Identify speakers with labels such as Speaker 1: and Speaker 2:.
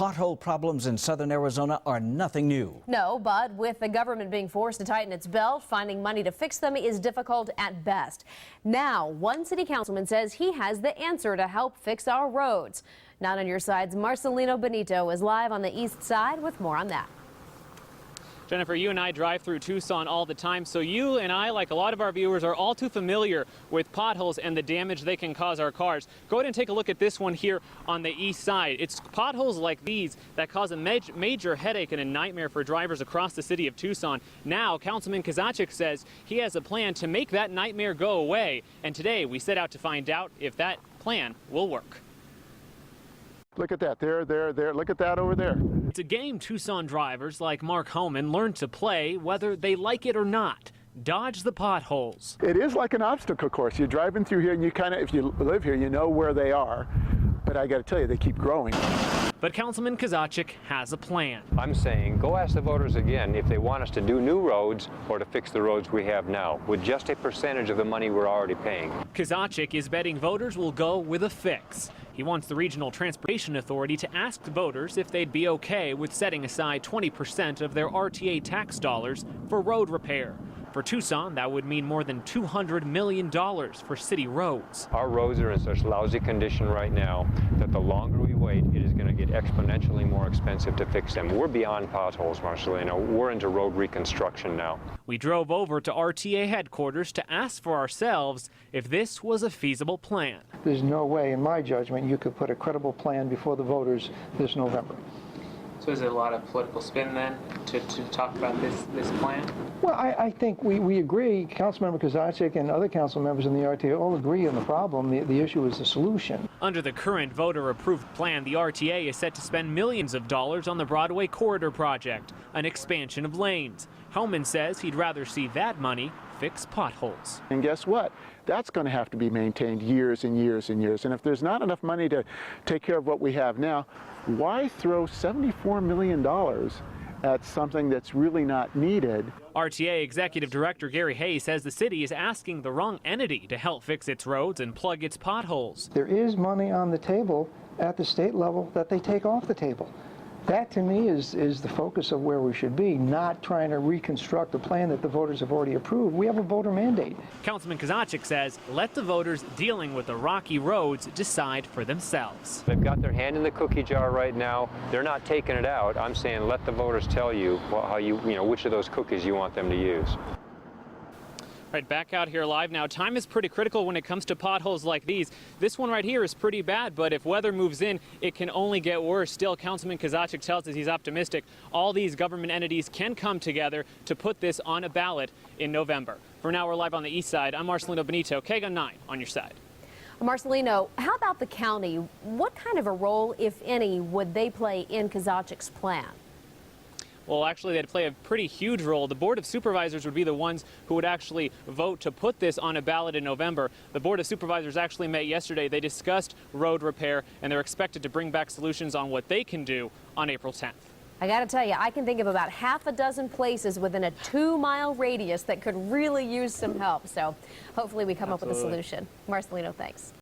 Speaker 1: Pothole problems in southern Arizona are nothing new.
Speaker 2: No, but with the government being forced to tighten its belt, finding money to fix them is difficult at best. Now, one city councilman says he has the answer to help fix our roads. Not on your side's Marcelino Benito is live on the east side with more on that.
Speaker 3: Jennifer, you and I drive through Tucson all the time, so you and I, like a lot of our viewers, are all too familiar with potholes and the damage they can cause our cars. Go ahead and take a look at this one here on the east side. It's potholes like these that cause a major headache and a nightmare for drivers across the city of Tucson. Now, Councilman Kozaczek says he has a plan to make that nightmare go away, and today we set out to find out if that plan will work.
Speaker 4: Look at that, there, look at that over there.
Speaker 3: It's a game Tucson drivers like Mark Homan learn to play whether they like it or not. Dodge the potholes.
Speaker 4: It is like an obstacle course. You're driving through here and you kind of, if you live here, you know where they are. But I got to tell you, they keep growing.
Speaker 3: But Councilman Kozaczek has a plan.
Speaker 5: I'm saying go ask the voters again if they want us to do new roads or to fix the roads we have now with just a percentage of the money we're already paying.
Speaker 3: Kozaczek is betting voters will go with a fix. He wants the Regional Transportation Authority to ask the voters if they'd be okay with setting aside 20% of their RTA tax dollars for road repair. For Tucson, that would mean more than $200 million for city roads.
Speaker 5: Our roads are in such lousy condition right now that the longer we wait, it is going to get exponentially more expensive to fix them. We're beyond potholes, Marcelino. We're into road reconstruction now.
Speaker 3: We drove over to RTA headquarters to ask for ourselves if this was a feasible plan.
Speaker 6: There's no way, in my judgment, you could put a credible plan before the voters this November.
Speaker 3: So is it a lot of political spin then to talk about this plan?
Speaker 6: Well, I think we agree, Councilmember Kozaczek and other council members in the RTA all agree on the problem. The issue is the solution.
Speaker 3: Under the current voter-approved plan, the RTA is set to spend millions of dollars on the Broadway Corridor project, an expansion of lanes. Homan says he'd rather see that money fix potholes.
Speaker 4: And guess what? That's going to have to be maintained years and years and years. And if there's not enough money to take care of what we have now, why throw $74 million at something that's really not needed?
Speaker 3: RTA Executive Director Gary Hayes says the city is asking the wrong entity to help fix its roads and plug its potholes.
Speaker 6: There is money on the table at the state level that they take off the table. That, to me, is the focus of where we should be, not trying to reconstruct a plan that the voters have already approved. We have a voter mandate.
Speaker 3: Councilman Kozaczek says let the voters dealing with the rocky roads decide for themselves.
Speaker 5: They've got their hand in the cookie jar right now. They're not taking it out. I'm saying let the voters tell you which of those cookies you want them to use.
Speaker 3: Right, back out here live now. Time is pretty critical when it comes to potholes like these. This one right here is pretty bad, but if weather moves in, it can only get worse. Still, Councilman Kozaczek tells us he's optimistic. All these government entities can come together to put this on a ballot in November. For now, we're live on the east side. I'm Marcelino Benito, KGUN-9 on your side.
Speaker 2: Marcelino, how about the county? What kind of a role, if any, would they play in Kozaczek's plan?
Speaker 3: Well, actually, they'd play a pretty huge role. The Board of Supervisors would be the ones who would actually vote to put this on a ballot in November. The Board of Supervisors actually met yesterday. They discussed road repair, and they're expected to bring back solutions on what they can do on April 10th.
Speaker 2: I got to tell you, I can think of about half a dozen places within a 2-mile radius that could really use some help. So hopefully we come up with a solution. Marcelino, thanks.